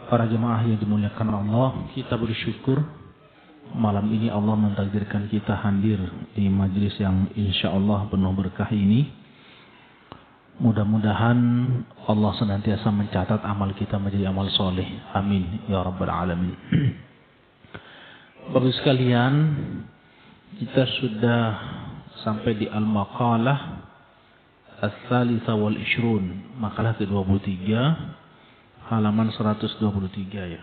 Para jemaah yang dimuliakan Allah, kita bersyukur malam ini Allah mentakdirkan kita hadir di majelis yang insya Allah penuh berkah ini. Mudah-mudahan Allah senantiasa mencatat amal kita menjadi amal soleh. Amin ya rabbal alamin. Bapak sekalian, kita sudah sampai di al-maqalah as-salisa wal ishrun, makalah ke-23, halaman 123 ya.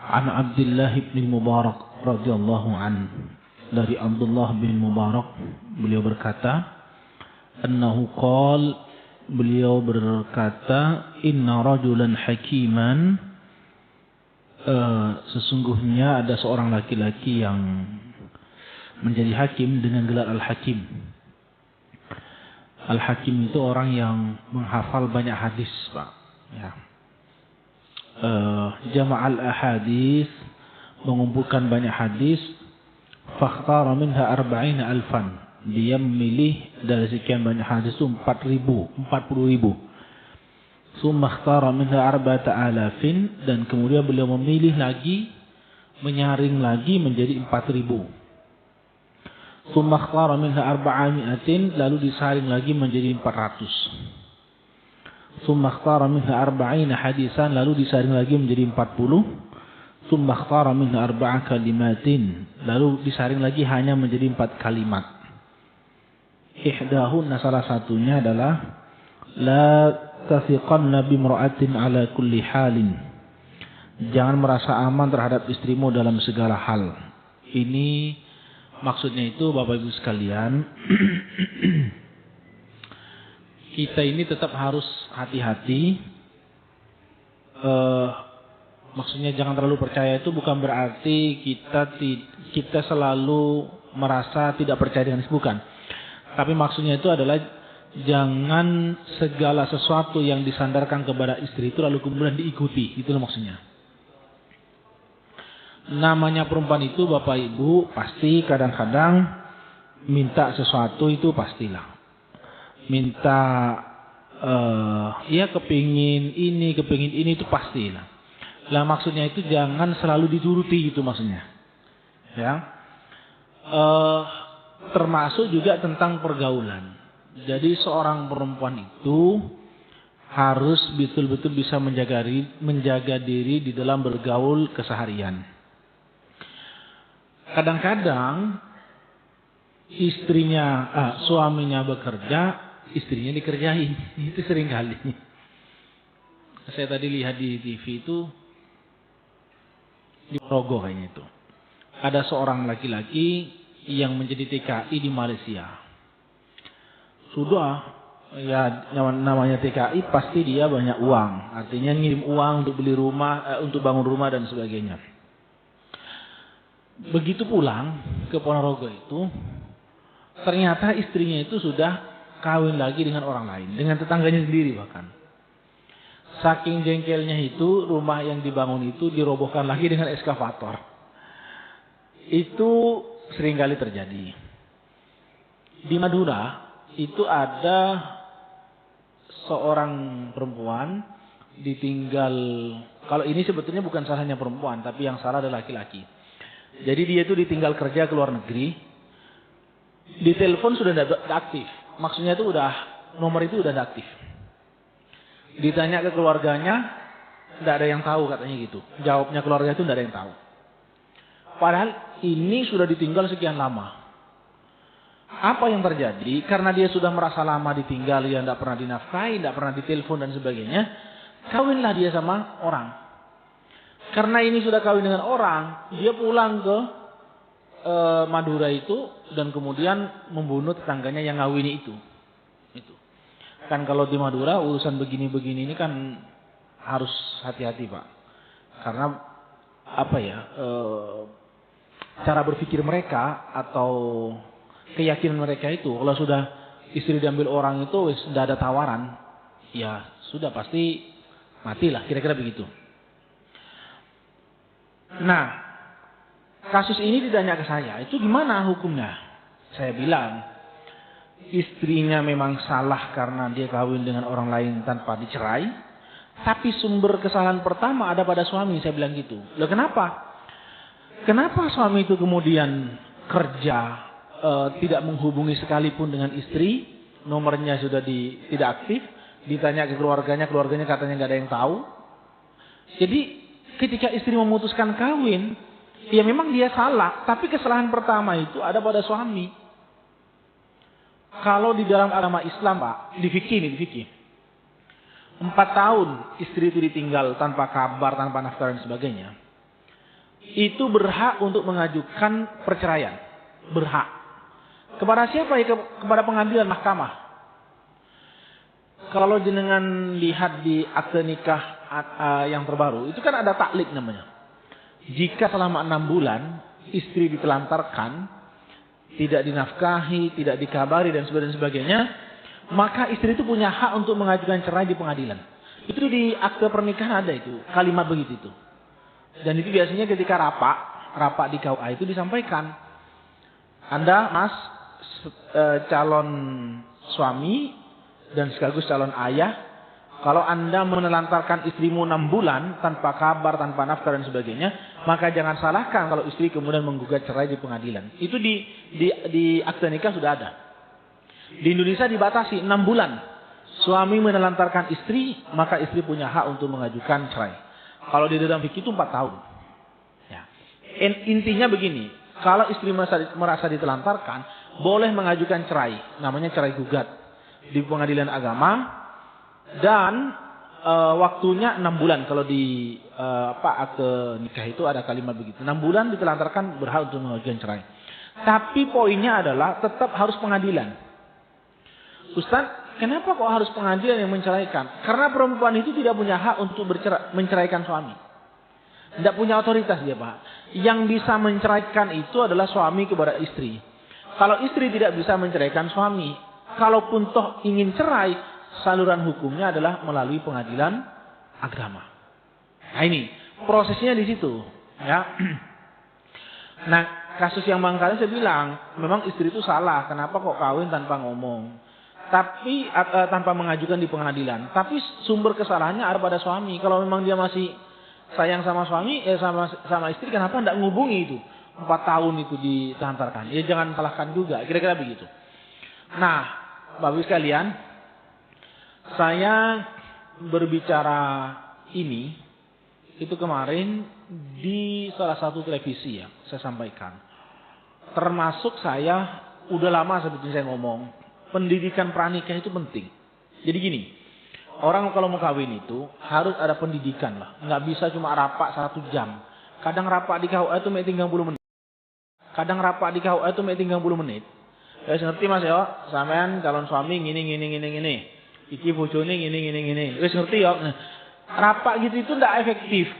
An Abdullah bin Mubarak radhiyallahu an, dari Abdullah bin Mubarak, beliau berkata, annahu qala, beliau berkata, inna rajulan hakiman, sesungguhnya ada seorang laki-laki yang menjadi hakim dengan gelar Al-Hakim. Al-Hakim itu orang yang menghafal banyak hadis, Pak. Ya. Jama'al ahadis, mengumpulkan banyak hadis. Fakhtara minha 40,000. Dia memilih dari sekian banyak hadis itu 40,000. Summa ikhtara minha 4,000, dan kemudian beliau memilih lagi, menyaring lagi menjadi 4,000. Summa ikhtara minha 400, lalu disaring lagi menjadi 400. Summa ikhtara minha 40 hadisan, lalu disaring lagi menjadi 40. Summa ikhtara minha 4 kalimatin, lalu disaring lagi hanya menjadi 4 kalimat. Ihdahunna, salah satunya adalah la tathiqanna bimra'atin ala kulli halin. Jangan merasa aman terhadap istrimu dalam segala hal. Ini maksudnya itu Bapak Ibu sekalian, kita ini tetap harus hati-hati. Maksudnya jangan terlalu percaya itu bukan berarti kita selalu merasa tidak percaya dengan itu, bukan. Tapi maksudnya itu adalah jangan segala sesuatu yang disandarkan kepada istri itu lalu kemudian diikuti. Itulah maksudnya. Namanya perempuan itu Bapak Ibu pasti kadang-kadang minta sesuatu, itu pastilah. Minta ya kepingin ini itu pastilah. Lah maksudnya itu jangan selalu dituruti, itu maksudnya. Ya. Termasuk juga tentang pergaulan. Jadi seorang perempuan itu harus betul-betul bisa menjaga diri di dalam bergaul keseharian. Kadang-kadang suaminya bekerja, istrinya dikerjain. Itu sering kali. Saya tadi lihat di TV itu, di Rogo kayaknya itu. Ada seorang laki-laki yang menjadi TKI di Malaysia. Sudah, ya namanya TKI pasti dia banyak uang. Artinya ngirim uang untuk beli rumah, untuk bangun rumah dan sebagainya. Begitu pulang ke Ponorogo itu, ternyata istrinya itu sudah kawin lagi dengan orang lain, dengan tetangganya sendiri bahkan. Saking jengkelnya itu, rumah yang dibangun itu dirobohkan lagi dengan eskavator. Itu seringkali terjadi. Di Madura itu ada seorang perempuan ditinggal, kalau ini sebetulnya bukan salahnya perempuan, tapi yang salah adalah laki-laki. Jadi dia itu ditinggal kerja ke luar negeri, di telepon sudah tidak aktif. Maksudnya itu nomor itu udah tidak aktif. Ditanya ke keluarganya, tidak ada yang tahu katanya gitu. Jawabnya keluarga itu tidak ada yang tahu. Padahal ini sudah ditinggal sekian lama. Apa yang terjadi? Karena dia sudah merasa lama ditinggal, dia tidak pernah dinafkahi, tidak pernah ditelepon dan sebagainya. Kawinlah dia sama orang. Karena ini sudah kawin dengan orang, dia pulang ke Madura itu dan kemudian membunuh tetangganya yang ngawini itu. Itu. Kan kalau di Madura urusan begini-begini ini kan harus hati-hati, Pak. Karena apa ya? Cara berpikir mereka atau keyakinan mereka itu, kalau sudah istri diambil orang itu sudah ada tawaran, ya sudah pasti matilah, kira-kira begitu. Nah, kasus ini ditanya ke saya, itu gimana hukumnya? Saya bilang, istrinya memang salah karena dia kawin dengan orang lain tanpa dicerai. Tapi sumber kesalahan pertama ada pada suami, saya bilang gitu. Loh kenapa? Kenapa suami itu kemudian kerja, tidak menghubungi sekalipun dengan istri, nomornya sudah tidak aktif, ditanya ke keluarganya katanya nggak ada yang tahu. Jadi ketika istri memutuskan kawin, ya memang dia salah, tapi kesalahan pertama itu ada pada suami. Kalau di dalam agama Islam, Pak, di fikih, 4 tahun istri itu ditinggal tanpa kabar, tanpa nafkah dan sebagainya, itu berhak untuk mengajukan perceraian. Berhak. Kepada siapa ya? Kepada pengadilan, mahkamah. Kalau jenengan lihat di akte nikah yang terbaru, itu kan ada taklid namanya. Jika selama 6 bulan istri ditelantarkan, tidak dinafkahi, tidak dikabari dan sebagainya, maka istri itu punya hak untuk mengajukan cerai di pengadilan. Itu di akte pernikahan ada itu, kalimat begitu itu. Dan itu biasanya ketika rapat di KUA itu disampaikan. Anda, Mas, calon suami dan sekaligus calon ayah, kalau Anda menelantarkan istrimu 6 bulan tanpa kabar, tanpa nafkah dan sebagainya, maka jangan salahkan kalau istri kemudian menggugat cerai di pengadilan. Itu di akte nikah sudah ada. Di Indonesia dibatasi 6 bulan. Suami menelantarkan istri, maka istri punya hak untuk mengajukan cerai. Kalau di dalam fikih itu 4 tahun. Ya. Intinya begini, kalau istri merasa ditelantarkan, boleh mengajukan cerai. Namanya cerai gugat di pengadilan agama. Dan waktunya 6 bulan. Kalau di akte nikah itu ada kalimat begitu. 6 bulan ditelantarkan berhak untuk mengajukan cerai. Tapi poinnya adalah tetap harus pengadilan. Ustaz, kenapa kok harus pengadilan yang menceraikan? Karena perempuan itu tidak punya hak untuk menceraikan suami. Tidak punya otoritas dia, Pak. Yang bisa menceraikan itu adalah suami kepada istri. Kalau istri tidak bisa menceraikan suami, kalaupun toh ingin cerai, saluran hukumnya adalah melalui pengadilan agama. Nah ini, prosesnya di situ. Ya. Nah, kasus yang bangkali saya bilang, memang istri itu salah. Kenapa kok kawin tanpa ngomong? Tapi tanpa mengajukan di pengadilan. Tapi sumber kesalahannya ada pada suami. Kalau memang dia masih sayang sama suami, sama istri, kenapa tidak ngubungi itu? 4 tahun itu ditelantarkan. Ya jangan salahkan juga. Kira-kira begitu. Nah, Bapak Ibu sekalian, saya berbicara ini itu kemarin di salah satu televisi ya, saya sampaikan. Termasuk saya udah lama sebetulnya saya ngomong. Pendidikan pranikah itu penting. Jadi gini, orang kalau mau kawin itu harus ada pendidikan lah. Nggak bisa cuma rapak 1 jam. Kadang rapak di KUA itu 30 menit. Kadang rapak di KUA itu 30 menit. Ya ngerti Mas ya, sampean calon suami gini. Iki bojone gini. Wis ngerti ya. Rapak gitu itu nggak efektif.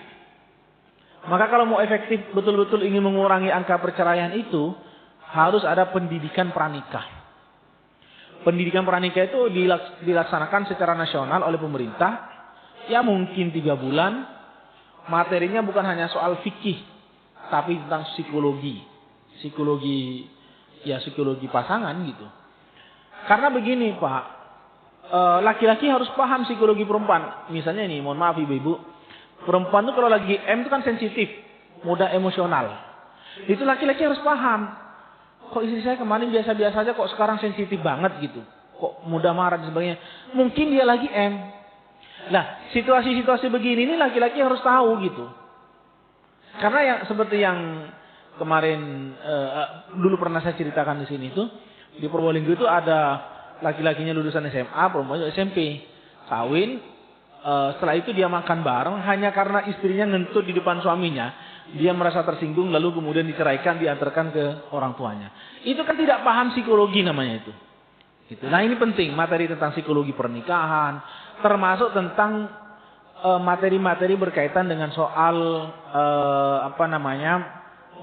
Maka kalau mau efektif betul-betul ingin mengurangi angka perceraian itu harus ada pendidikan pranikah. Pendidikan pranikah itu dilaksanakan secara nasional oleh pemerintah. Ya mungkin 3 bulan. Materinya bukan hanya soal fikih, tapi tentang psikologi. Psikologi pasangan gitu. Karena begini Pak, laki-laki harus paham psikologi perempuan. Misalnya ini, mohon maaf ibu-ibu, perempuan itu kalau lagi M itu kan sensitif, mudah emosional. Itu laki-laki harus paham. Kok istri saya kemarin biasa-biasa aja, kok sekarang sensitif banget gitu. Kok mudah marah dan sebagainya. Mungkin dia lagi M. Nah, situasi-situasi begini ini laki-laki harus tahu gitu. Karena yang seperti yang kemarin dulu pernah saya ceritakan di sini itu, di Probolinggo itu ada laki-lakinya lulusan SMA, perempuannya SMP. Kawin, setelah itu dia makan bareng hanya karena istrinya ngentut di depan suaminya. Dia merasa tersinggung lalu kemudian diceraikan, diantarkan ke orang tuanya. Itu kan tidak paham psikologi namanya itu. Gitu. Nah ini penting, materi tentang psikologi pernikahan, termasuk tentang materi-materi berkaitan dengan soal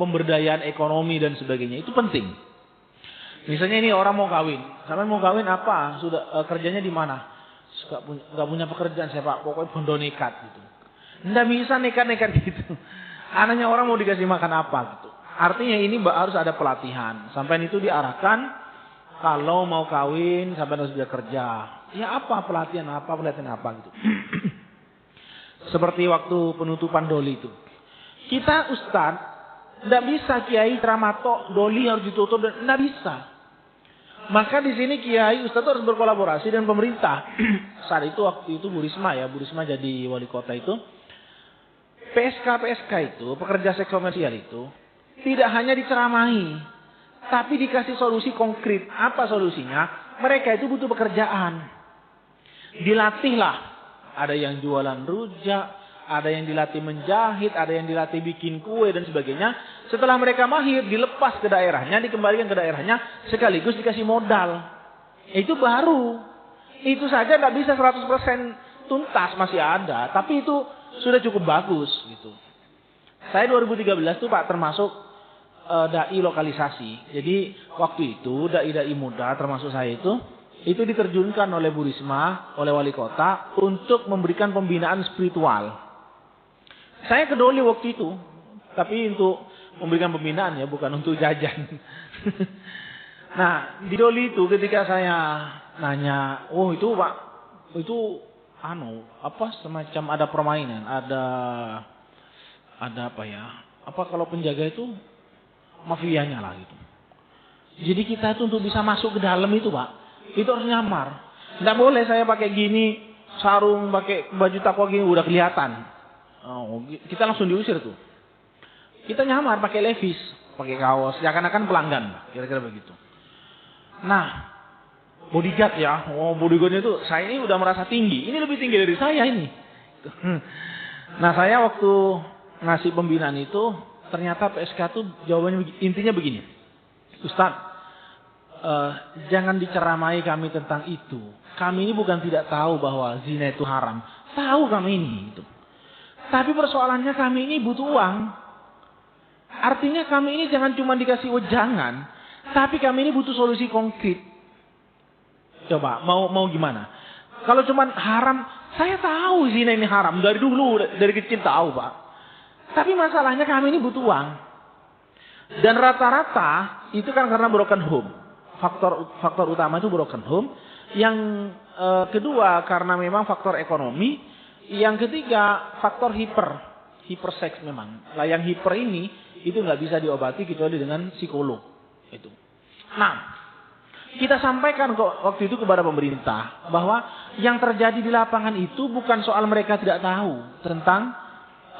pemberdayaan ekonomi dan sebagainya. Itu penting. Misalnya ini orang mau kawin, sampai mau kawin apa? Sudah kerjanya di mana? Gak punya pekerjaan saya Pak, pokoknya bondo nekat gitu. Nggak bisa nekat-nekat gitu. Anaknya orang mau dikasih makan apa gitu. Artinya ini harus ada pelatihan. Sampai itu diarahkan kalau mau kawin sampai harus bisa kerja. Ya apa pelatihan apa gitu. Seperti waktu penutupan doli itu. Kita ustadz, tidak bisa kiai ceramato doli harus ditutup, tidak bisa. Maka di sini kiai ustadz harus berkolaborasi dengan pemerintah. Saat itu waktu itu Bu Risma jadi wali kota itu. PSK itu, pekerja seks komersial itu, tidak hanya diceramahi, tapi dikasih solusi konkret. Apa solusinya? Mereka itu butuh pekerjaan. Dilatihlah. Ada yang jualan rujak, ada yang dilatih menjahit, ada yang dilatih bikin kue dan sebagainya. Setelah mereka mahir, dilepas ke daerahnya, dikembalikan ke daerahnya, sekaligus dikasih modal. Itu baru. Itu saja nggak bisa 100% tuntas, masih ada. Tapi itu sudah cukup bagus gitu. Saya 2013 tuh Pak termasuk dai lokalisasi. Jadi waktu itu dai-dai muda termasuk saya itu diterjunkan oleh Bu Risma, oleh wali kota untuk memberikan pembinaan spiritual. Saya ke Doli waktu itu, tapi untuk memberikan pembinaan ya, bukan untuk jajan. Nah, di Doli itu ketika saya nanya, "Oh, itu Pak, itu semacam ada permainan, ada apa ya? Apa kalau penjaga itu mafianya lah gitu. Jadi kita itu untuk bisa masuk ke dalam itu Pak, itu harus nyamar. Nggak boleh saya pakai gini, sarung, pakai baju takwa gini udah kelihatan. Oh, kita langsung diusir tuh. Kita nyamar pakai levis, pakai kaos, seakan-akan pelanggan, kira-kira begitu. Nah, bodyguard ya, bodyguardnya itu saya ini udah merasa tinggi, ini lebih tinggi dari saya ini. Nah saya waktu ngasih pembinaan itu, ternyata PSK tuh jawabannya intinya begini, Ustadz, jangan diceramai kami tentang itu. Kami ini bukan tidak tahu bahwa zina itu haram, tahu kami ini. Gitu. Tapi persoalannya kami ini butuh uang. Artinya kami ini jangan cuma dikasih wejangan, tapi kami ini butuh solusi konkret. Coba, mau gimana? Kalau cuma haram, saya tahu zina ini haram. Dari dulu, dari kecil tahu Pak. Tapi masalahnya kami ini butuh uang. Dan rata-rata, itu kan karena broken home. Faktor utama itu broken home. Yang kedua, karena memang faktor ekonomi. Yang ketiga, faktor hiperseks memang. Lah yang hiper ini, itu nggak bisa diobati kecuali dengan psikolog. Itu. Nah, kita sampaikan kok waktu itu kepada pemerintah bahwa yang terjadi di lapangan itu bukan soal mereka tidak tahu tentang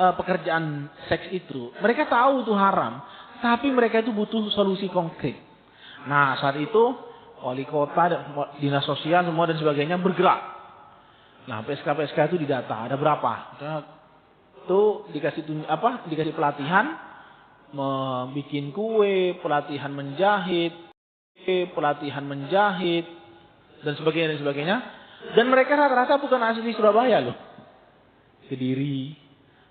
pekerjaan seks itu. Mereka tahu itu haram, tapi mereka itu butuh solusi konkret. Nah, saat itu wali kota, dinas sosial semua dan sebagainya bergerak. Nah, PSK itu didata, ada berapa? Itu dikasih pelatihan membikin kue, pelatihan menjahit, dan sebagainya. Dan mereka rata-rata bukan asli Surabaya loh. Kediri,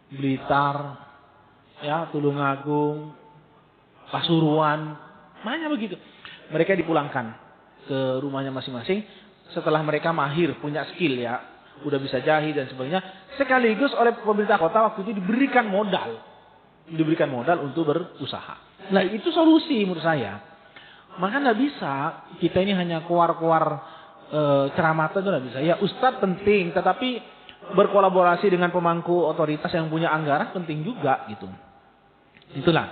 Blitar, ya, Tulungagung, Pasuruan, banyak begitu. Mereka dipulangkan ke rumahnya masing-masing setelah mereka mahir, punya skill ya, udah bisa jahit dan sebagainya. Sekaligus oleh pemerintah kota waktu itu diberikan modal untuk berusaha. Nah, itu solusi menurut saya. Maka nggak bisa kita ini hanya keluar ceramah itu nggak bisa. Ya Ustadz penting, tetapi berkolaborasi dengan pemangku otoritas yang punya anggaran penting juga gitu. Itulah.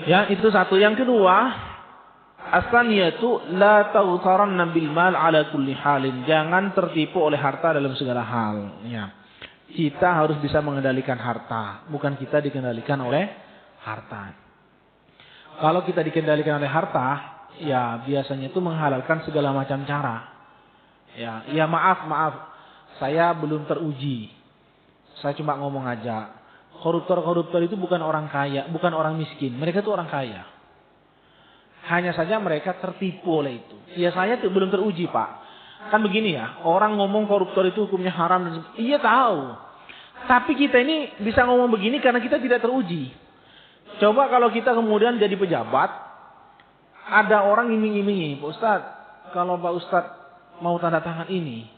Ya itu satu. Yang kedua, as-saniyatu la taghtaranna bil mal ala kulli halin. Jangan tertipu oleh harta dalam segala hal. Ya. Kita harus bisa mengendalikan harta, bukan kita dikendalikan oleh harta. Kalau kita dikendalikan oleh harta, ya biasanya itu menghalalkan segala macam cara. Ya maaf, saya belum teruji. Saya cuma ngomong aja. Koruptor itu bukan orang kaya, bukan orang miskin. Mereka itu orang kaya. Hanya saja mereka tertipu oleh itu. Ya saya belum teruji Pak. Kan begini ya, orang ngomong koruptor itu hukumnya haram. Iya tahu. Tapi kita ini bisa ngomong begini karena kita tidak teruji. Coba kalau kita kemudian jadi pejabat, ada orang iming-imingi, Pak Ustadz, kalau Pak Ustadz mau tanda tangan ini,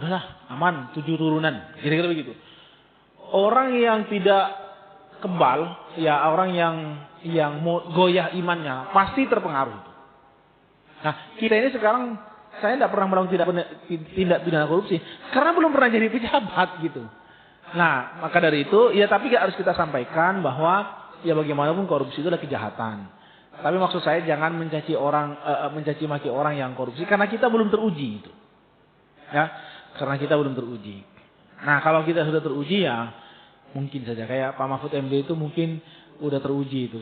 udahlah, aman, 7 turunan, kira-kira begitu. Orang yang tidak kebal, ya orang yang goyah imannya pasti terpengaruh. Nah, kita ini sekarang saya tidak pernah melakukan tindak pidana korupsi karena belum pernah jadi pejabat gitu. Nah, maka dari itu ya tapi harus kita sampaikan bahwa ya bagaimanapun korupsi itu adalah kejahatan. Tapi maksud saya jangan mencaci maki orang yang korupsi karena kita belum teruji itu. Ya, karena kita belum teruji. Nah, kalau kita sudah teruji ya mungkin saja kayak Pak Mahfud MD itu mungkin udah teruji itu.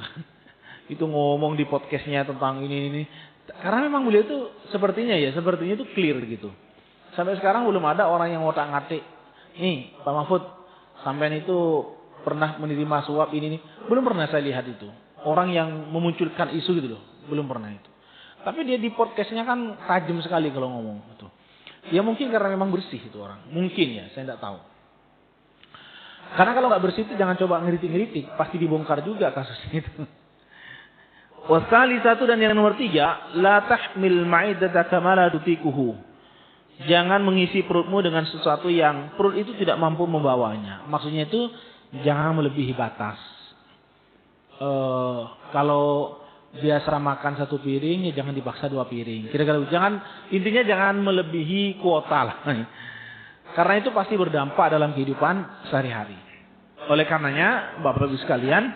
Itu ngomong di podcastnya tentang ini. Karena memang beliau itu sepertinya itu clear gitu. Sampai sekarang belum ada orang yang ngotak-ngatik. Nih, Pak Mahfud, sampean itu pernah menerima suap ini nih. Belum pernah saya lihat itu. Orang yang memunculkan isu gitu loh. Belum pernah itu. Tapi dia di podcastnya kan tajam sekali kalau ngomong itu. Ya mungkin karena memang bersih itu orang. Mungkin ya, saya tidak tahu. Karena kalau nggak bersih itu jangan coba ngeritik-ngeritik. Pasti dibongkar juga kasusnya itu. Wasali satu dan yang nomor 3. La tahmil ma'idata kama la tutikuhu. Jangan mengisi perutmu dengan sesuatu yang perut itu tidak mampu membawanya. Maksudnya itu jangan melebihi batas. Kalau biasa makan 1 piring, ya jangan dipaksa 2 piring. Kira-kira intinya jangan melebihi kuota lah. Karena itu pasti berdampak dalam kehidupan sehari-hari. Oleh karenanya, Bapak Ibu sekalian,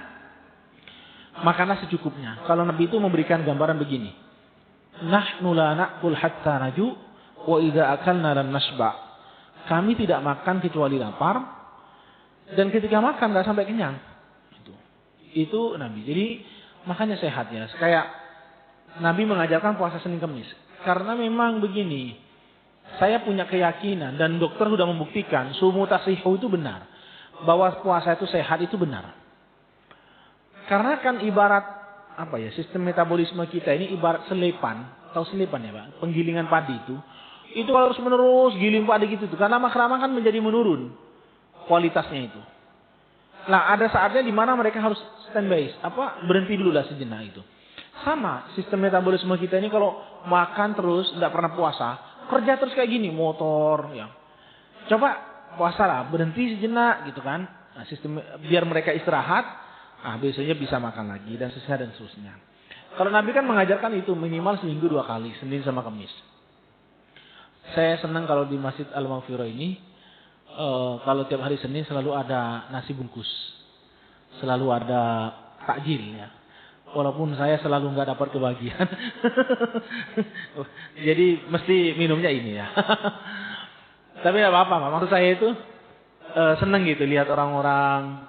makanlah secukupnya. Kalau Nabi itu memberikan gambaran begini. Nahnu la na'kul hatta naju wa idza akalna lan nashba. Kami tidak makan kecuali lapar dan ketika makan enggak sampai kenyang. Itu Nabi. Jadi makanya sehat ya. Kayak Nabi mengajarkan puasa Senin Kamis. Karena memang begini. Saya punya keyakinan dan dokter sudah membuktikan sumu tasihu itu benar. Bahwa puasa itu sehat itu benar. Karena kan ibarat sistem metabolisme kita ini ibarat selepan. Tahu selepan ya, Pak? Penggilingan padi itu. Itu harus menerus giling padi gitu tuh. Karena lama-kelamaan kan menjadi menurun kualitasnya itu. Nah, ada saatnya di mana mereka harus standby, berhenti dulu lah sejenak itu. Sama, sistem metabolisme kita ini kalau makan terus, tidak pernah puasa, kerja terus kayak gini, motor, ya. Coba puasa lah, berhenti sejenak gitu kan. Nah, sistem biar mereka istirahat, biasanya bisa makan lagi dan seterusnya. Kalau Nabi kan mengajarkan itu minimal seminggu 2 kali, Senin sama Kamis. Saya senang kalau di Masjid Al-Maghfirah ini. Kalau tiap hari Senin selalu ada nasi bungkus, selalu ada takjil ya. Walaupun saya selalu nggak dapat kebagian, jadi mesti minumnya ini ya. Tapi nggak apa-apa, maksud saya itu seneng gitu lihat orang-orang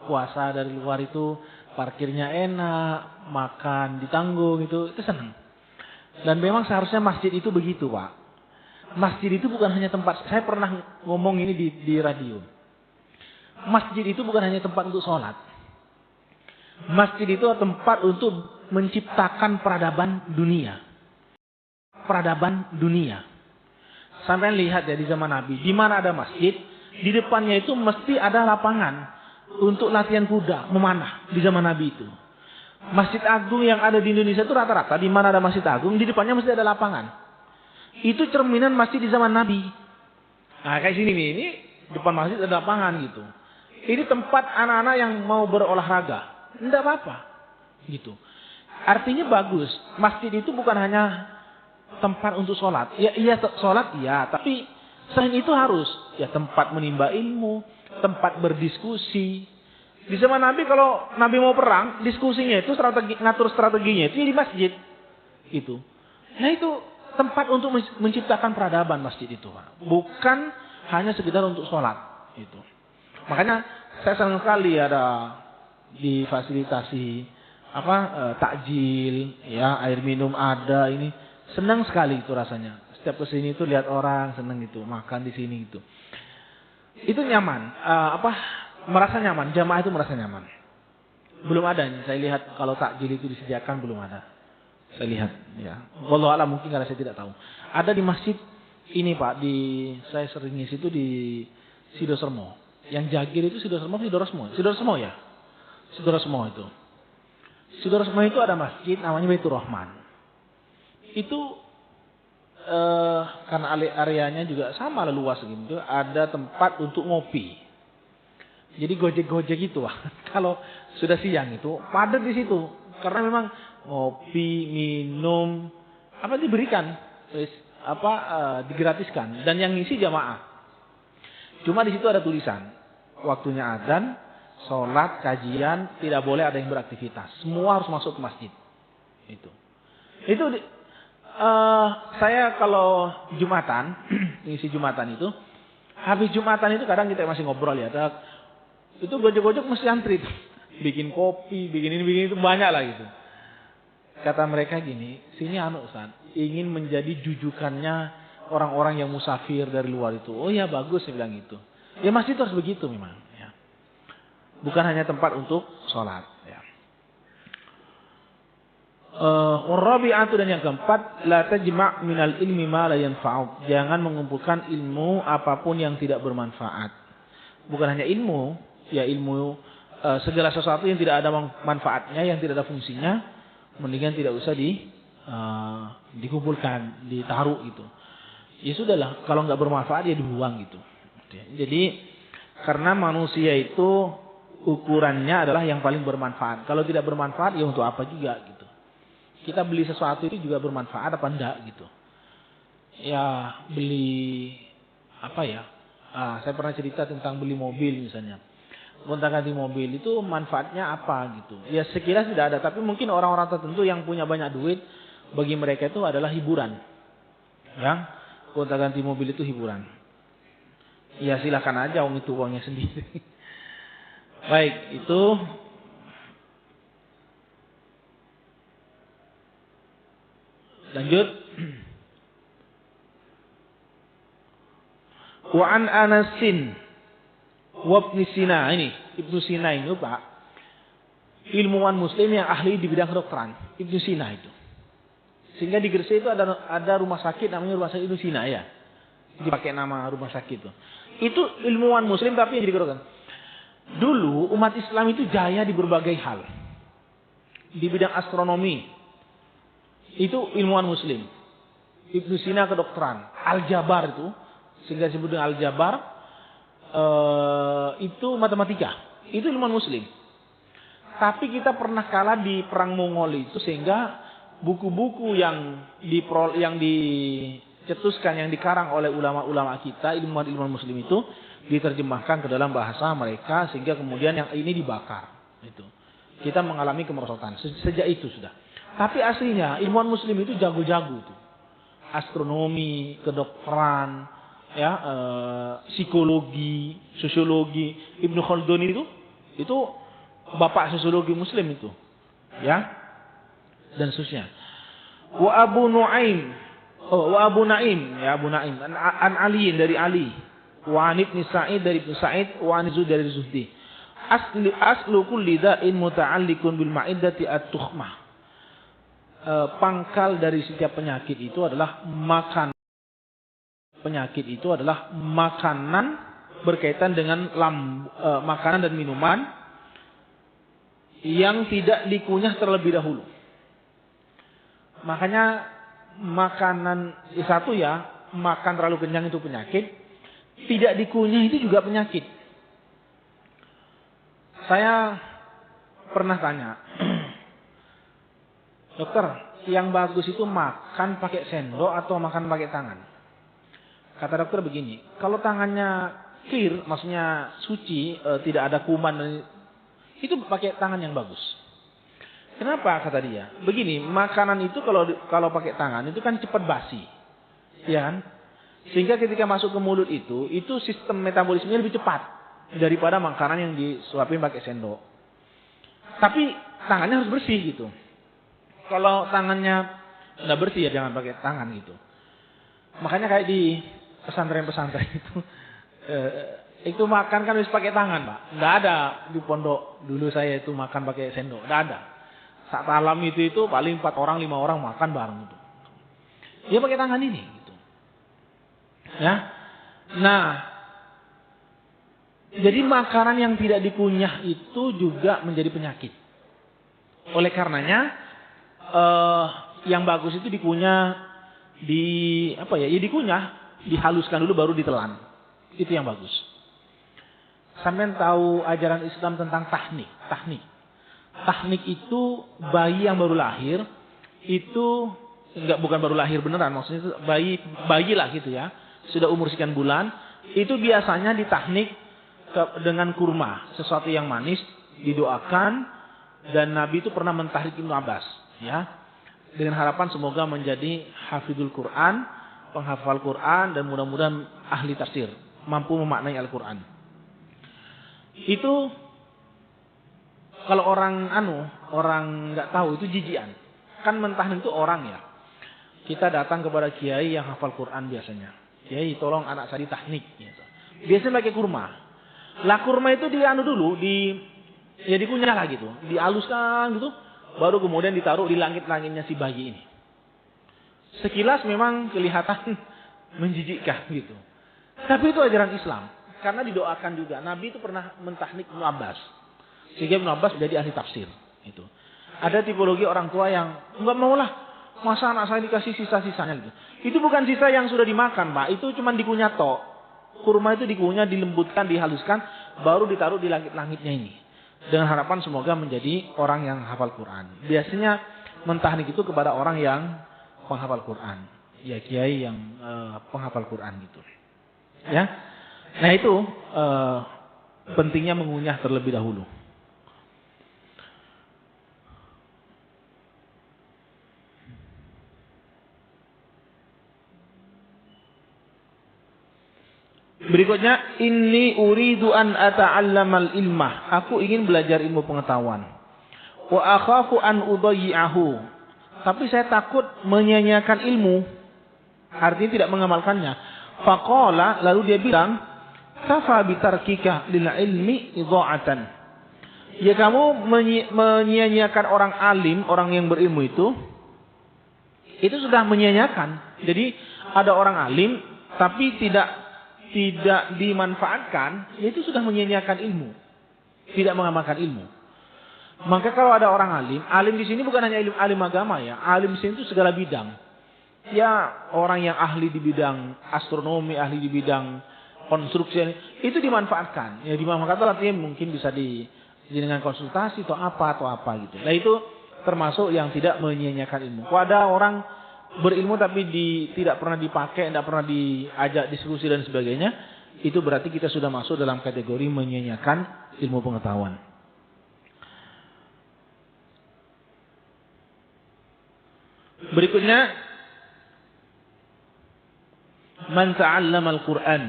puasa dari luar itu parkirnya enak, makan ditanggung itu seneng. Dan memang seharusnya masjid itu begitu, Pak. Masjid itu bukan hanya tempat, saya pernah ngomong ini di radio. Masjid itu bukan hanya tempat untuk sholat. Masjid itu tempat untuk menciptakan peradaban dunia. Peradaban dunia. Sampai lihat ya di zaman Nabi, di mana ada masjid, di depannya itu mesti ada lapangan untuk latihan kuda, memanah di zaman Nabi itu. Masjid Agung yang ada di Indonesia itu rata-rata di mana ada Masjid Agung, di depannya mesti ada lapangan. Itu cerminan masjid di zaman Nabi. Nah, kayak sini nih, ini depan masjid ada lapangan gitu. Ini tempat anak-anak yang mau berolahraga. Tidak apa-apa. Gitu. Artinya bagus. Masjid itu bukan hanya tempat untuk sholat. Ya, iya sholat, iya. Tapi selain itu harus ya tempat menimba ilmu, tempat berdiskusi. Di zaman Nabi kalau Nabi mau perang, diskusinya itu ngatur strateginya itu di masjid. Itu. Nah itu tempat untuk menciptakan peradaban masjid itu, Pak. Bukan hanya sekedar untuk sholat. Itu. Makanya saya senang sekali ada difasilitasi takjil, ya air minum ada ini. Senang sekali itu rasanya. Setiap kesini itu lihat orang senang gitu, makan di sini gitu. Itu nyaman. Merasa nyaman. Jamaah itu merasa nyaman. Belum ada. Saya lihat kalau takjil itu disediakan belum ada. Saya lihat, ya. Wallahu a'lam mungkin karena saya tidak tahu. Ada di masjid ini Pak, saya sering ngisi itu di Sidosermo. Yang Jagir itu Sidosermo ya. Sidoresmo itu. Sidoresmo itu ada masjid namanya Baitur Rahman. Itu karena areanya juga sama luas gitu, ada tempat untuk ngopi. Jadi gojek-gojek itu kalau sudah siang itu padat di situ karena memang ngopi, minum apa diberikan, digratiskan dan yang ngisi jamaah. Cuma di situ ada tulisan waktunya adzan, sholat, kajian, tidak boleh ada yang beraktivitas. Semua harus masuk ke masjid. Itu saya kalau Jumatan, ngisi Jumatan itu, habis Jumatan itu kadang kita masih ngobrol ya. Itu gojek-gojek mesti antri tuh. Bikin kopi, bikin ini, bikin itu, banyak lah gitu. Kata mereka gini, sini Ustaz, ingin menjadi jujukannya orang-orang yang musafir dari luar itu. Oh ya bagus, saya bilang gitu. Ya masjid itu harus begitu memang. Ya. Bukan hanya tempat untuk sholat. Ya. Rabi'atu dan yang keempat, la tajma' minal ilmi ma la yanfa'u. Jangan mengumpulkan ilmu apapun yang tidak bermanfaat. Bukan hanya ilmu, ya ilmu segala sesuatu yang tidak ada manfaatnya, yang tidak ada fungsinya, mendingan tidak usah dikumpulkan, ditaruh gitu. Ya sudahlah, kalau nggak bermanfaat ya dibuang gitu. Jadi karena manusia itu ukurannya adalah yang paling bermanfaat. Kalau tidak bermanfaat ya untuk apa juga gitu. Kita beli sesuatu itu juga bermanfaat apa enggak gitu. Ya beli apa ya? Saya pernah cerita tentang beli mobil misalnya. Gonta-ganti mobil itu manfaatnya apa gitu. Ya sekilas tidak ada, tapi mungkin orang-orang tertentu yang punya banyak duit, bagi mereka itu adalah hiburan. Ya, gonta-ganti mobil itu hiburan. Ya silakan aja, itu uangnya sendiri. Baik, itu lanjut. Wa an Anasin wa Ibnu Sina, ini Ibnu Sina ini Pak, ilmuwan muslim yang ahli di bidang kedokteran. Ibnu Sina itu. Sehingga di Gresik itu ada rumah sakit namanya Rumah Sakit Ibnu Sina ya. Dipakai nama rumah sakit itu. Itu ilmuwan muslim tapi yang jadi kedokteran. Dulu umat Islam itu jaya di berbagai hal. Di bidang astronomi itu ilmuwan muslim. Ibnu Sina kedokteran, Al-Jabar itu, sehingga disebut dengan Al-Jabar, itu matematika. Itu ilmuwan muslim. Tapi kita pernah kalah di perang Mongol itu, sehingga buku-buku yang dicetuskan, yang dikarang oleh ulama-ulama kita, ilmuwan-ilmuwan muslim itu diterjemahkan ke dalam bahasa mereka, sehingga kemudian yang ini dibakar. Itu kita mengalami kemerosotan sejak itu sudah. Tapi aslinya ilmuwan muslim itu jago-jago tuh. Astronomi, kedokteran, ya, psikologi, sosiologi. Ibnu Khaldun itu bapak sosiologi muslim itu, ya, dan seterusnya. Wa Abu Naim, ya Abu Naim, an Ali dari Ali, wa an Ibnu Sa'id dari Ibnu Sa'id, wa an Zuhd dari Zuhdi. Aslu kulli da'in muta'alliqun bil ma'iddati at-tukhmah. Pangkal dari setiap penyakit itu adalah makanan. Penyakit itu adalah makanan berkaitan dengan makanan dan minuman yang tidak dikunyah terlebih dahulu. Makanya makanan satu ya, makan terlalu kenyang itu penyakit, tidak dikunyah itu juga penyakit. Saya pernah tanya, dokter, yang bagus itu makan pakai sendok atau makan pakai tangan? Kata dokter begini, kalau tangannya clear, maksudnya suci, tidak ada kuman, itu pakai tangan yang bagus. Kenapa kata dia? Begini, makanan itu kalau pakai tangan itu kan cepat basi, ya kan? Sehingga ketika masuk ke mulut itu sistem metabolismenya lebih cepat daripada makanan yang disuapin pakai sendok. Tapi tangannya harus bersih gitu. Kalau tangannya nggak bersih ya jangan pakai tangan gitu. Makanya kayak di pesantren-pesantren itu makan kan harus pakai tangan, Pak. Nggak ada di pondok dulu saya itu makan pakai sendok, nggak ada. Saat malam itu paling 4 orang 5 orang makan bareng itu. Dia pakai tangan ini gitu. Ya. Nah, jadi makanan yang tidak dikunyah itu juga menjadi penyakit. Oleh karenanya yang bagus itu dikunyah dikunyah, dihaluskan dulu baru ditelan. Itu yang bagus. Sampean tahu ajaran Islam tentang tahnik. Tahnik itu bayi yang baru lahir, itu bukan baru lahir beneran, maksudnya itu bayi lah gitu ya. Sudah umur sekian bulan, itu biasanya ditahnik dengan kurma, sesuatu yang manis, didoakan, dan Nabi itu pernah mentahnik Ibnu Abbas, ya. Dengan harapan semoga menjadi hafidul Quran, penghafal Quran, dan mudah-mudahan ahli tafsir, mampu memaknai Al-Quran. Itu kalau orang nggak tahu itu jijian. Kan mentahnik itu orang ya. Kita datang kepada kiai yang hafal Quran biasanya. Kiai tolong anak saya ditahnik. Gitu. Biasanya pakai kurma. Lah kurma itu dulu, dikunyah lah gitu. Dihaluskan gitu. Baru kemudian ditaruh di langit-langitnya si bayi ini. Sekilas memang kelihatan menjijikkan gitu. Tapi itu ajaran Islam. Karena didoakan juga. Nabi itu pernah mentahnik Ibnu Abbas. Sehingga Ibnu Abbas menjadi ahli tafsir. Itu. Ada tipologi orang tua yang enggak maulah. Masa anak saya dikasih sisa-sisanya gitu. Itu bukan sisa yang sudah dimakan, Pak. Itu cuma dikunyah tok. Kurma itu dikunyah, dilembutkan, dihaluskan. Baru ditaruh di langit-langitnya ini. Dengan harapan semoga menjadi orang yang hafal Quran. Biasanya mentahnik itu kepada orang yang penghafal Quran. Ya kiai yang penghafal Quran gitu. Ya. Nah itu pentingnya mengunyah terlebih dahulu. Berikutnya, inni uridu an ata'allamal ilmah. Aku ingin belajar ilmu pengetahuan. Wa akhafu an udayyi'ahu. Tapi saya takut menyia-nyiakan ilmu. Artinya tidak mengamalkannya. Faqala, lalu dia bilang, kafa bitarkika lil ilmi idha'atan. Ya kamu menyia-nyiakan orang alim, orang yang berilmu itu sudah menyia-nyiakan. Jadi ada orang alim tapi tidak dimanfaatkan, itu sudah menyia-nyiakan ilmu. Tidak mengamalkan ilmu. Maka kalau ada orang alim di sini bukan hanya alim agama ya. Alim di sini itu segala bidang. Ya, orang yang ahli di bidang astronomi, ahli di bidang konstruksi, itu dimanfaatkan. Ya, dimanfaatkan artinya mungkin bisa dengan konsultasi atau apa gitu. Nah, itu termasuk yang tidak menyia-nyiakan ilmu. Kalau ada orang berilmu tapi tidak pernah dipakai, tidak pernah diajak diskusi dan sebagainya, itu berarti kita sudah masuk dalam kategori menyia-nyiakan ilmu pengetahuan. Berikutnya, man ta'allama al-Qur'an.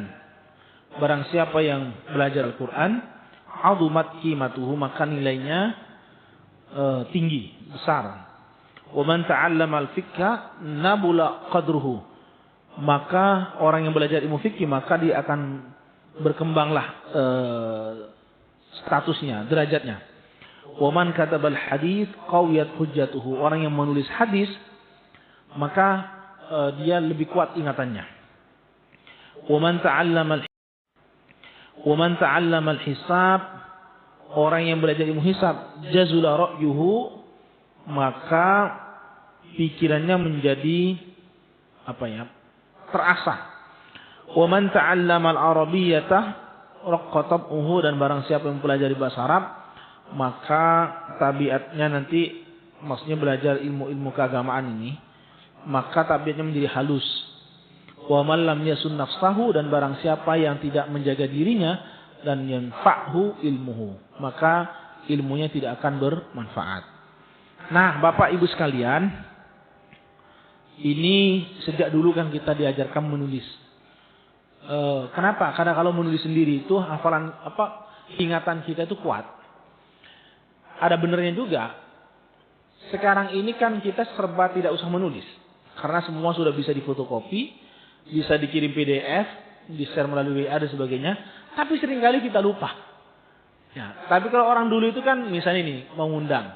Barang siapa yang belajar Al-Qur'an, 'azumat qimatuhu, maka nilainya tinggi, besar. Wa man ta'allama al-fiqha nabula qadruhu. Maka orang yang belajar ilmu fikih maka dia akan berkembanglah statusnya, derajatnya. Wa man katabal hadits qawiyat hujjatuhu. Orang yang menulis hadis maka dia lebih kuat ingatannya. Wa man ta'allama al-hisab. Orang yang belajar ilmu hisab jazula ra'yuhu, maka pikirannya menjadi terasah. Wa man ta'allama al-arabiyyata raqqa tab'uhu. Dan barang siapa yang mempelajari bahasa Arab, maka tabiatnya nanti, maksudnya belajar ilmu-ilmu keagamaan ini, maka tabiatnya menjadi halus. Wa man lam yasun nafsahu. Dan barang siapa yang tidak menjaga dirinya, dan yanfa'hu ilmuhu, maka ilmunya tidak akan bermanfaat. Nah, Bapak Ibu sekalian, ini sejak dulu kan kita diajarkan menulis. Kenapa? Karena kalau menulis sendiri itu hafalan ingatan kita itu kuat. Ada benernya juga. Sekarang ini kan kita serba tidak usah menulis, karena semua sudah bisa difotokopi, bisa dikirim PDF, di-share melalui WA dan sebagainya. Tapi seringkali kita lupa. Ya, tapi kalau orang dulu itu kan misalnya ini mau ngundang.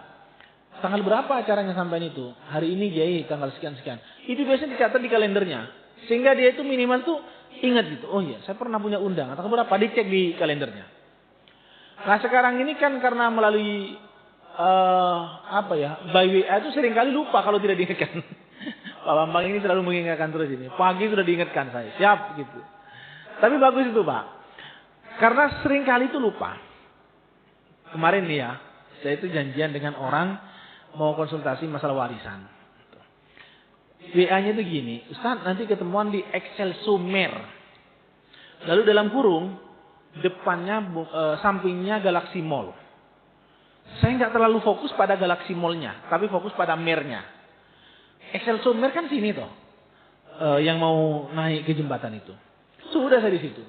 Tanggal berapa acaranya sampai itu? Hari ini Kiai tanggal sekian-sekian. Itu biasanya dicatat di kalendernya. Sehingga dia itu minimal tuh ingat gitu. Oh iya, saya pernah punya undangan. Tanggal berapa? Dicek di kalendernya. Nah, sekarang ini kan karena melalui by WA itu seringkali lupa kalau tidak diingatkan. Pak Bambang ini selalu mengingatkan terus ini. Pagi sudah diingatkan saya. Siap gitu. Tapi bagus itu, Pak. Karena sering kali itu lupa. Kemarin nih ya, saya itu janjian dengan orang mau konsultasi masalah warisan. WA-nya itu gini, Ustaz nanti ketemuan di Excel Sumer. Lalu dalam kurung, depannya, sampingnya Galaxy Mall. Saya nggak terlalu fokus pada Galaxy Mall-nya, tapi fokus pada Mer-nya. Excel Sumer kan sini toh, yang mau naik ke jembatan itu. Sudah saya di situ.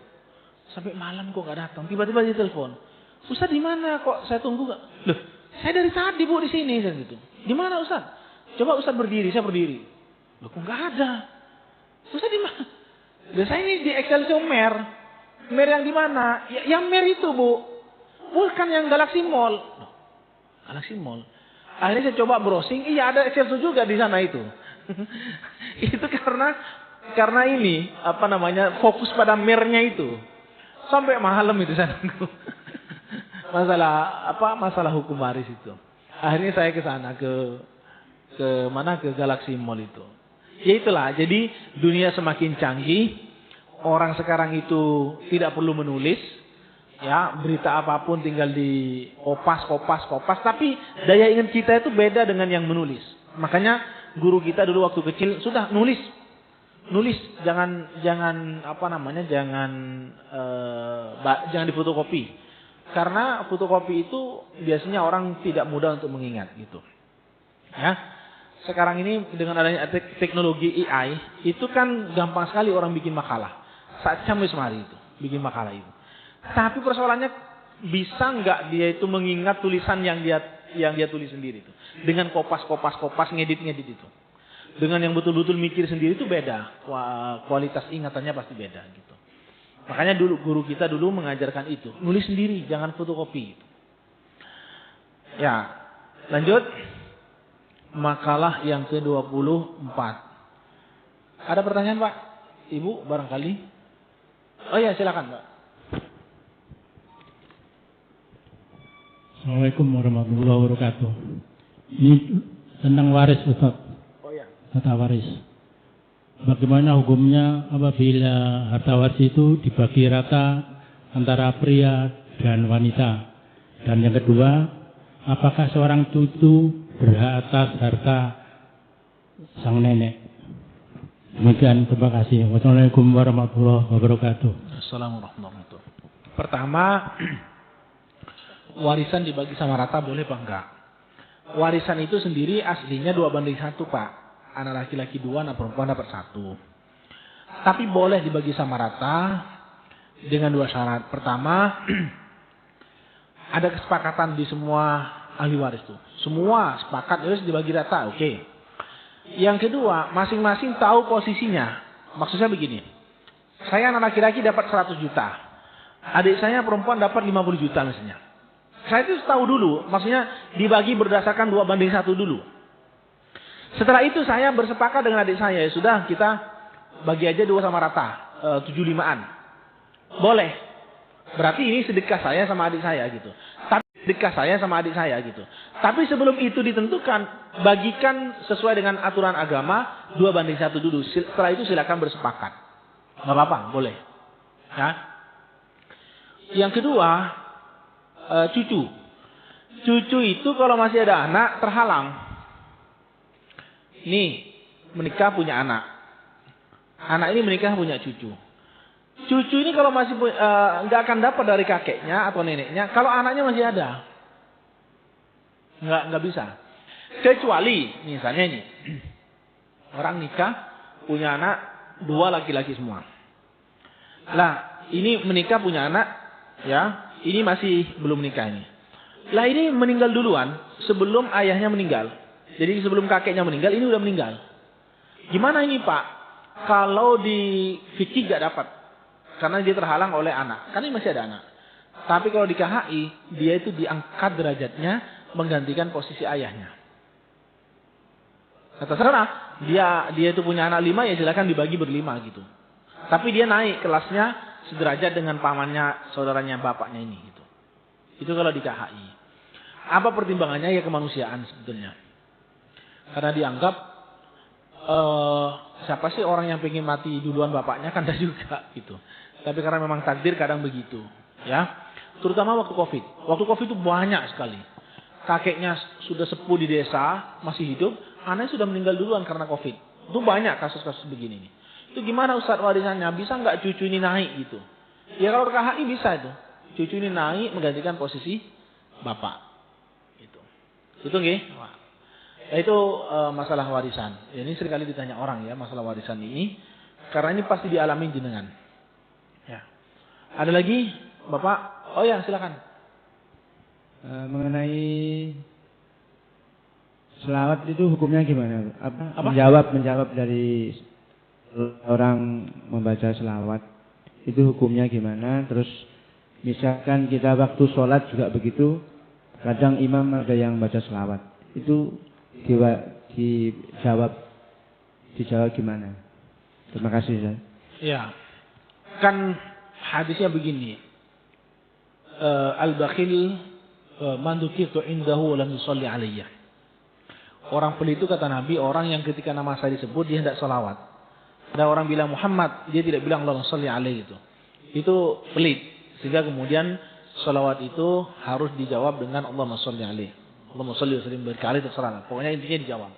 Sampai malam kok nggak datang. Tiba-tiba dia telepon. Ustaz di mana kok saya tunggu? Loh, saya dari tadi Bu di sini saya gitu. Di mana Ustaz? Coba Ustaz berdiri, saya berdiri. Loh kok nggak ada? Ustaz di mana? Loh, saya ini di Excel Mer. Mer yang di mana? Ya, yang Mer itu Bu. Bukan yang Galaxy Mall. Loh, Galaxy Mall. Akhirnya saya coba browsing, iya ada Excel juga di sana itu. Itu karena ini apa namanya fokus pada Mer-nya itu. Sampai malam itu saya nunggu. Masalah hukum waris itu. Akhirnya saya ke sana ke Galaxy Mall itu. Ya itulah, jadi dunia semakin canggih. Orang sekarang itu tidak perlu menulis. Ya, berita apapun tinggal di kopas. Tapi daya ingat kita itu beda dengan yang menulis. Makanya guru kita dulu waktu kecil sudah nulis, jangan difotokopi. Karena fotokopi itu biasanya orang tidak mudah untuk mengingat gitu. Ya. Sekarang ini dengan adanya teknologi AI, itu kan gampang sekali orang bikin makalah. Saat semari itu bikin makalah itu. Tapi persoalannya bisa nggak dia itu mengingat tulisan yang dia tulis sendiri itu. Dengan kopas ngedit itu. Dengan yang betul-betul mikir sendiri itu beda. Kualitas ingatannya pasti beda gitu. Makanya dulu guru kita dulu mengajarkan itu. Nulis sendiri, jangan fotokopi. Ya, lanjut. Makalah yang ke-24. Ada pertanyaan Pak? Ibu barangkali? Oh ya silakan Pak. Assalamualaikum warahmatullahi wabarakatuh. Ini tentang waris Ustaz. Oh ya. Harta waris. Bagaimana hukumnya apabila harta waris itu dibagi rata antara pria dan wanita? Dan yang kedua, apakah seorang cucu berhak atas harta sang nenek? Demikian, terima kasih. Wassalamualaikum warahmatullahi wabarakatuh. Assalamualaikum warahmatullahi wabarakatuh. Pertama, warisan dibagi sama rata boleh apa enggak? Warisan itu sendiri aslinya 2:1 Pak. Anak laki-laki 2, anak perempuan dapat 1. Tapi boleh dibagi sama rata dengan 2 syarat. Pertama, ada kesepakatan di semua ahli waris itu. Semua sepakat harus dibagi rata, oke. Yang kedua, masing-masing tahu posisinya. Maksudnya begini. Saya anak laki-laki dapat 100 juta. Adik saya perempuan dapat 50 juta misalnya. Saya itu tahu dulu, maksudnya dibagi berdasarkan 2:1 dulu. Setelah itu saya bersepakat dengan adik saya, sudah kita bagi aja 2 sama rata, 75-an. Boleh. Berarti ini sedekah saya sama adik saya gitu. Tapi sebelum itu ditentukan, bagikan sesuai dengan aturan agama 2:1 dulu. Setelah itu silakan bersepakat. Nggak apa-apa, boleh. Ya. Yang kedua, cucu. Cucu itu kalau masih ada anak terhalang. Nih, menikah punya anak. Anak ini menikah punya cucu. Cucu ini kalau masih nggak akan dapat dari kakeknya atau neneknya. Kalau anaknya masih ada, nggak bisa. Kecuali misalnya ini, orang nikah punya anak 2 laki-laki semua. Lah, ini menikah punya anak, ya, ini masih belum nikah ini. Lah ini meninggal duluan sebelum ayahnya meninggal. Jadi sebelum kakeknya meninggal, ini udah meninggal. Gimana ini Pak? Kalau di fikih gak dapat. Karena dia terhalang oleh anak. Karena ini masih ada anak. Tapi kalau di KHI, dia itu diangkat derajatnya menggantikan posisi ayahnya. Nah, terserah. Dia itu punya anak 5, ya silakan dibagi berlima gitu. Tapi dia naik kelasnya sederajat dengan pamannya, saudaranya, bapaknya ini gitu. Itu kalau di KHI. Apa pertimbangannya? Ya kemanusiaan sebetulnya. Karena dianggap siapa sih orang yang pengen mati duluan bapaknya, kan ada juga gitu. Tapi karena memang takdir kadang begitu. Ya, terutama waktu Covid. Waktu Covid itu banyak sekali. Kakeknya sudah sepuh di desa, masih hidup, anaknya sudah meninggal duluan karena Covid. Itu banyak kasus-kasus begini nih. Itu gimana Ustadz warisannya? Bisa nggak cucu ini naik gitu? Ya kalau KHI bisa itu. Cucu ini naik menggantikan posisi bapak. Gitu. Itu nggih. Itu masalah warisan. Ini seringkali ditanya orang ya masalah warisan ini. Karena ini pasti dialami jenengan. Ya. Ada lagi, Bapak? Oh ya, silakan. Mengenai selawat itu hukumnya gimana? Apa? Menjawab dari orang membaca selawat itu hukumnya gimana? Terus misalkan kita waktu sholat juga begitu, kadang imam ada yang baca selawat, itu dijawab gimana? Terima kasih, Ustaz. Ya, kan hadisnya begini. Al-bakhil man dzukirtu indahu wa lam yusalli alayya. Orang pelit itu kata Nabi, orang yang ketika nama saya disebut dia tidak salawat. Ada orang bilang Muhammad, dia tidak bilang Allahumma shalli alaihi itu. Itu pelit. Sehingga kemudian salawat itu harus dijawab dengan Allahumma shalli alaihi. Allahumma shalli wa sallim berkali terserah. Pokoknya intinya dijawab.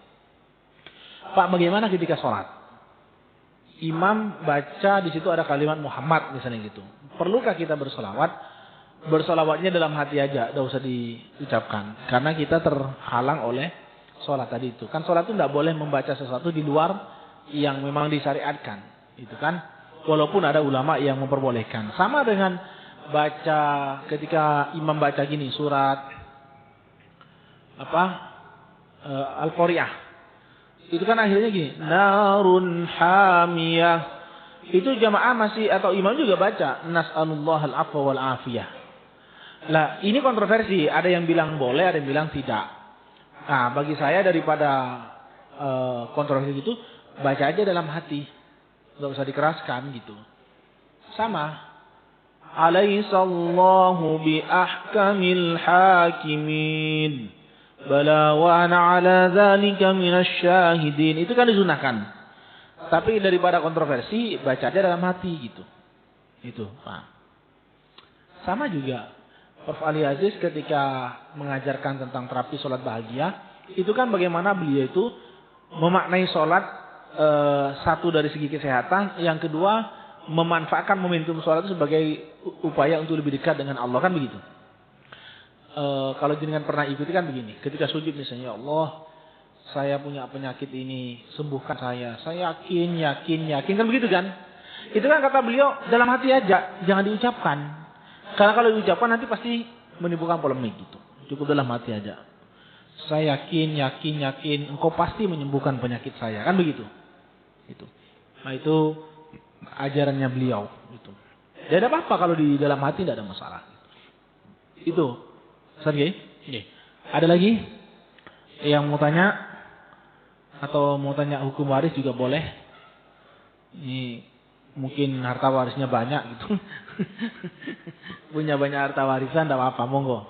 Pak, bagaimana ketika sholat? Imam baca di situ ada kalimat Muhammad misalnya gitu. Perlukah kita bersolawat? Bersolawatnya dalam hati aja, tidak usah diucapkan. Karena kita terhalang oleh sholat tadi itu. Kan sholat itu tidak boleh membaca sesuatu di luar yang memang disyariatkan. Itu kan. Walaupun ada ulama yang memperbolehkan. Sama dengan baca ketika imam baca gini surat Al-Qari'ah. Itu kan akhirnya gini, narun hamiyah. Itu jamaah masih atau imam juga baca nas'alullahal afwa wal afiyah. Lah, ini kontroversi, ada yang bilang boleh, ada yang bilang tidak. Nah, bagi saya daripada kontroversi itu, baca aja dalam hati. Enggak usah dikeraskan gitu. Sama. Alaihissallahu bi ahkamil hakimin. Bala wa ana ala dzalika minasyahidin. Itu kan disunahkan. Tapi daripada kontroversi, baca aja dalam hati gitu. Itu, Pak. Sama juga Prof. Ali Aziz ketika mengajarkan tentang terapi sholat bahagia, itu kan bagaimana beliau itu memaknai sholat satu dari segi kesehatan, yang kedua memanfaatkan momentum sholat itu sebagai upaya untuk lebih dekat dengan Allah, kan begitu. Kalau jenengan pernah ikuti kan begini, ketika sujud misalnya, ya Allah, saya punya penyakit ini, sembuhkan saya yakin, kan begitu kan? Itu kan kata beliau dalam hati aja, jangan diucapkan. Karena kalau diucapkan nanti pasti menimbulkan polemik gitu. Cukup dalam hati aja. Saya yakin, engkau pasti menyembuhkan penyakit saya, kan begitu? Itu. Nah itu ajarannya beliau. Itu. Tidak ada apa-apa kalau di dalam hati tidak ada masalah. Itu. Sergei, ada lagi yang mau tanya atau mau tanya hukum waris juga boleh. Ini mungkin harta warisnya banyak gitu. Punya banyak harta warisan, tidak apa-apa, monggo.